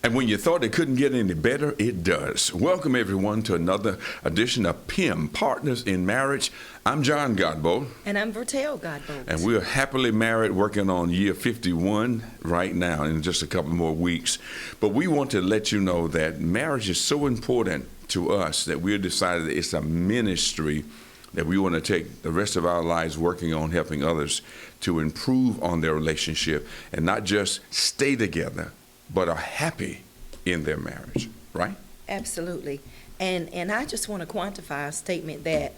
And when you thought it couldn't get any better, it does. Welcome, everyone, to another edition of PIM, Partners in Marriage. I'm John Godbolt. And I'm Vertel Godbolt. And we're happily married, working on year 51 right now in just a couple more weeks. But we want to let you know that marriage is so important to us that we've decided it's a ministry that we want to take the rest of our lives working on helping others to improve on their relationship and not just stay together, but are happy in their marriage, right? Absolutely. And I just want to quantify a statement that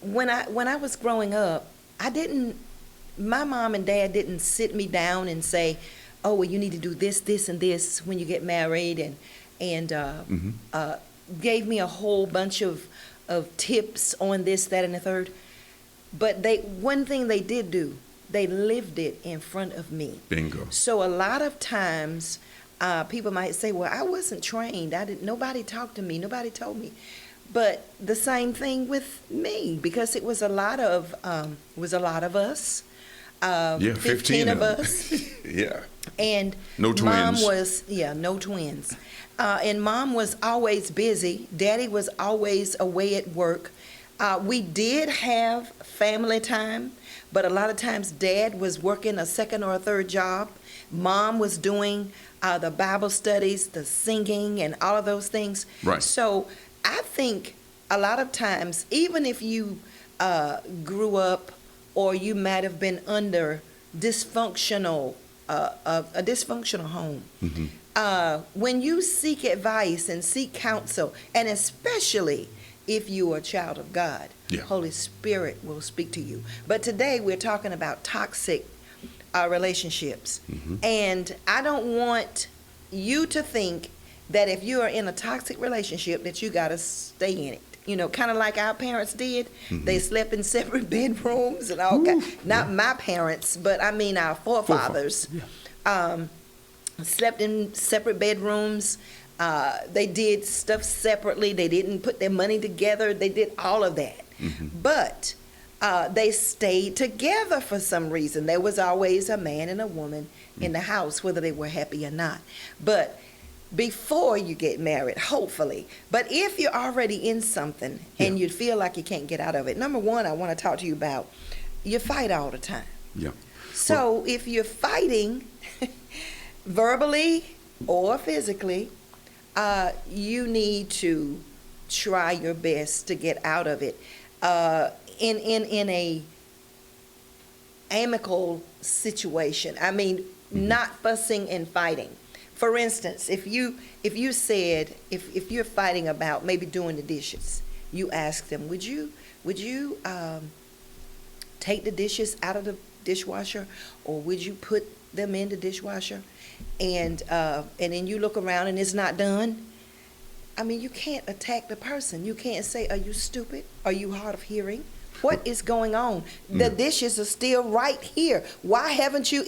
when I was growing up, my mom and dad didn't sit me down and say, oh, well, you need to do this, this, and this when you get married, and gave me a whole bunch of tips on this, that, and the third. But one thing they did do, they lived it in front of me. Bingo. So a lot of times, people might say, well, I wasn't trained. Nobody talked to me. Nobody told me. But the same thing with me, because it was a lot of us. 15 of us. Yeah. And no twins. Mom was, no twins. And Mom was always busy. Daddy was always away at work. We did have family time, but a lot of times Dad was working a second or a third job. Mom was doing the Bible studies, the singing, and all of those things. Right. So I think a lot of times, even if you grew up or you might have been under a dysfunctional home, when you seek advice and seek counsel, and especially if you are a child of God, Holy Spirit will speak to you. But today we're talking about toxic relationships. And I don't want you to think that if you are in a toxic relationship that you got to stay in it. You know, kind of like our parents did. They slept in separate bedrooms and all kinds. Not my parents, but I mean our forefathers. Slept in separate bedrooms. They did stuff separately. They didn't put their money together. They did all of that. But they stayed together for some reason. There was always a man and a woman in the house, whether they were happy or not. But before you get married, hopefully. But if you're already in something and you feel like you can't get out of it, number one, I want to talk to you about, you fight all the time. So if you're fighting verbally or physically, you need to try your best to get out of it in a amicable situation. I mean, not fussing and fighting. For instance, if you're fighting about maybe doing the dishes, you ask them, would you take the dishes out of the dishwasher, or would you put them in the dishwasher? And then you look around and it's not done. I mean, you can't attack the person. You can't say, are you stupid? Are you hard of hearing? What is going on? The dishes are still right here. Why haven't you?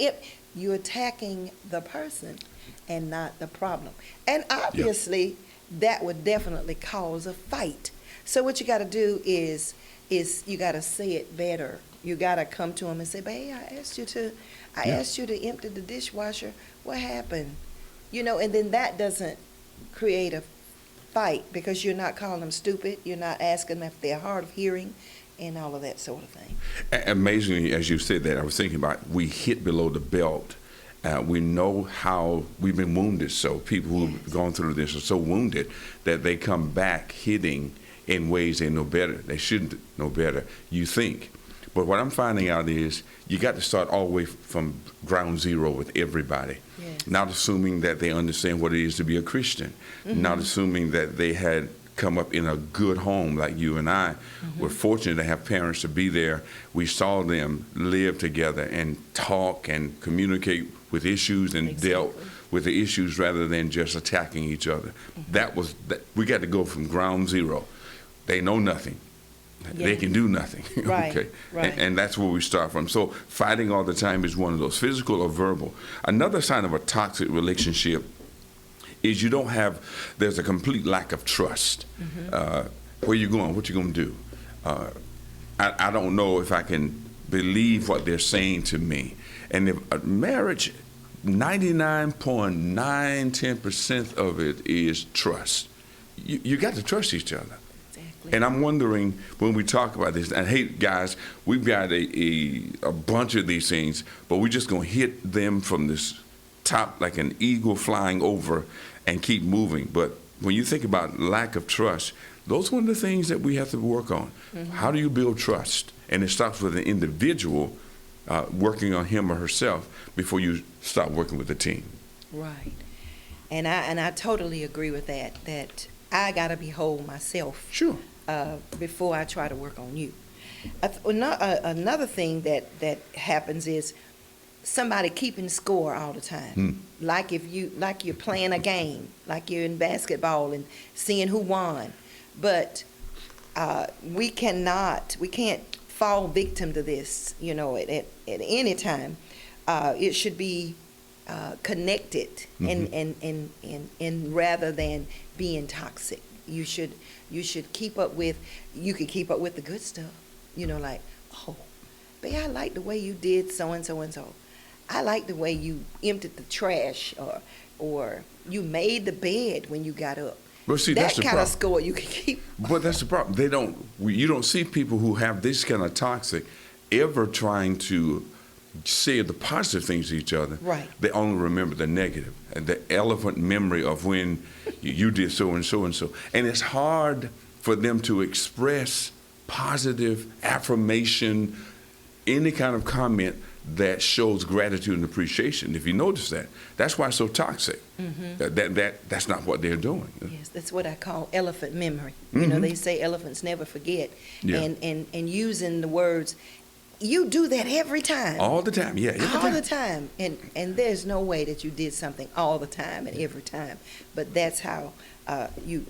You're attacking the person and not the problem. And obviously, that would definitely cause a fight. So what you got to do is you got to say it better. You got to come to them and say, "Babe, I asked you to empty the dishwasher. What happened?" You know, and then that doesn't create a fight because you're not calling them stupid. You're not asking them if they're hard of hearing and all of that sort of thing. Amazingly, as you said that, I was thinking about we hit below the belt. We know how we've been wounded. So people who've gone through this are so wounded that they come back hitting in ways they know better. They shouldn't know better, you think. But what I'm finding out is you got to start all the way from ground zero with everybody. Not assuming that they understand what it is to be a Christian. Not assuming that they had come up in a good home like you and I. We're fortunate to have parents to be there. We saw them live together and talk and communicate with issues and dealt with the issues rather than just attacking each other. We got to go from ground zero. They know nothing. They can do nothing. Okay. And that's where we start from. So fighting all the time is one of those, physical or verbal. Another sign of a toxic relationship is there's a complete lack of trust. Where you going? What you going to do? I don't know if I can believe what they're saying to me. And if a marriage 99.910% of it is trust. You got to trust each other. Exactly. And I'm wondering when we talk about this, and hey, guys, we've got a bunch of these things, but we're just going to hit them from this top like an eagle flying over and keep moving. But when you think about lack of trust, those are one of the things that we have to work on. Mm-hmm. How do you build trust? And it starts with an individual working on him or herself before you start working with a team. Right. And I totally agree with that, that I got to be whole myself. Sure. Before I try to work on you. Another thing that happens is somebody keeping score all the time. Like you're playing a game, like you're in basketball and seeing who won. But we can't fall victim to this, at any time. It should be connected, and rather than being toxic. You should keep up with the good stuff. Like, oh, babe, I like the way you did so and so and so. I like the way you emptied the trash, or you made the bed when you got up. Well, see, that kind of score you can keep. But that's the problem. You don't see people who have this kind of toxic ever trying to say the positive things to each other. Right. They only remember the negative, and the elephant memory of when you did so and so and so. And it's hard for them to express positive affirmation, any kind of comment that shows gratitude and appreciation. If you notice that, that's why it's so toxic. That's not what they're doing. Yes, that's what I call elephant memory. They say elephants never forget. Yeah. And using the words, you do that every time. All the time, yeah. All the time. And there's no way that you did something all the time and every time. But that's how you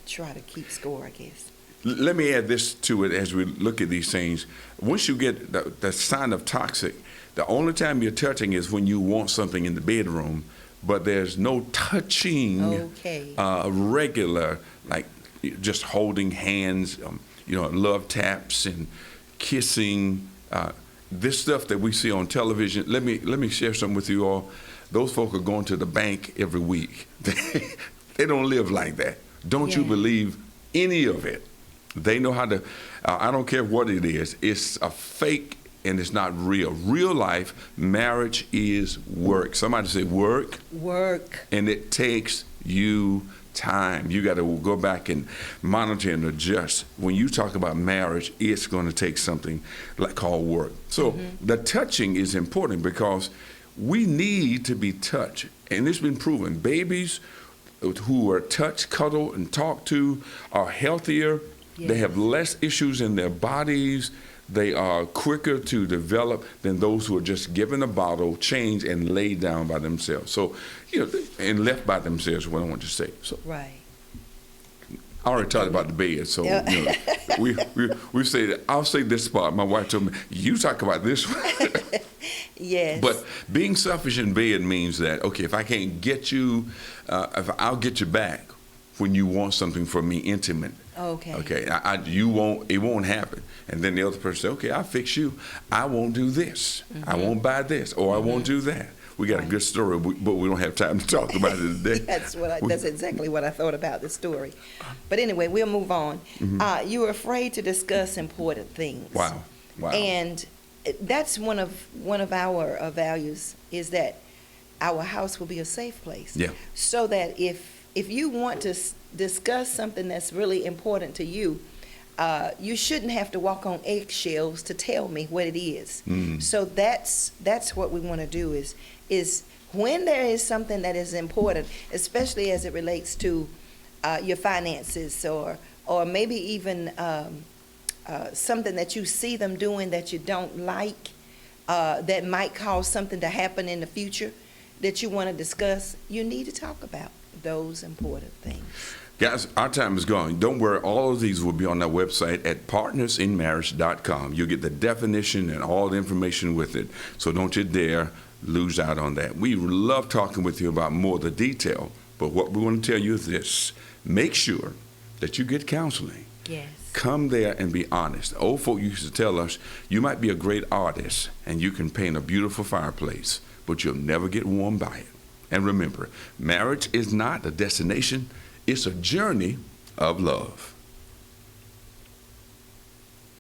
try to keep score, I guess. Let me add this to it as we look at these things. Once you get the sign of toxic, the only time you're touching is when you want something in the bedroom, but there's no touching regular, like just holding hands, love taps and kissing. This stuff that we see on television, let me share something with you all. Those folk are going to the bank every week. They don't live like that. Don't you believe any of it. They know how to, I don't care what it is. It's a fake and it's not real. Real life, marriage is work. Somebody say work. Work. And it takes you time. You got to go back and monitor and adjust. When you talk about marriage, it's going to take something called work. So the touching is important because we need to be touched. And it's been proven. Babies who are touched, cuddled, and talked to are healthier. Yes. They have less issues in their bodies. They are quicker to develop than those who are just given a bottle, changed, and laid down by themselves. So, and left by themselves is what I want to say. So, right. I already talked about the bed, so we say that. I'll say this part. My wife told me, you talk about this one. Yes. But being selfish in bed means that, okay, if I can't get you, I'll get you back when you want something from me intimate. Okay. Okay. It won't happen. And then the other person say, okay, I'll fix you. I won't do this. I won't buy this, or I won't do that. We got a good story, but we don't have time to talk about it today. That's exactly what I thought about the story. But anyway, we'll move on. You were afraid to discuss important things. Wow. And that's one of our values, is that our house will be a safe place. Yeah. So that if you want to discuss something that's really important to you, you shouldn't have to walk on eggshells to tell me what it is. So that's what we want to do is when there is something that is important, especially as it relates to your finances or maybe even something that you see them doing that you don't like, that might cause something to happen in the future that you want to discuss, you need to talk about those important things. Guys, our time is gone. Don't worry, all of these will be on our website at partnersinmarriage.com. You'll get the definition and all the information with it, so don't you dare lose out on that. We love talking with you about more of the detail, but what we want to tell you is this. Make sure that you get counseling. Yes. Come there and be honest. Old folk used to tell us, you might be a great artist and you can paint a beautiful fireplace, but you'll never get warm by it. And remember, marriage is not a destination, it's a journey of love.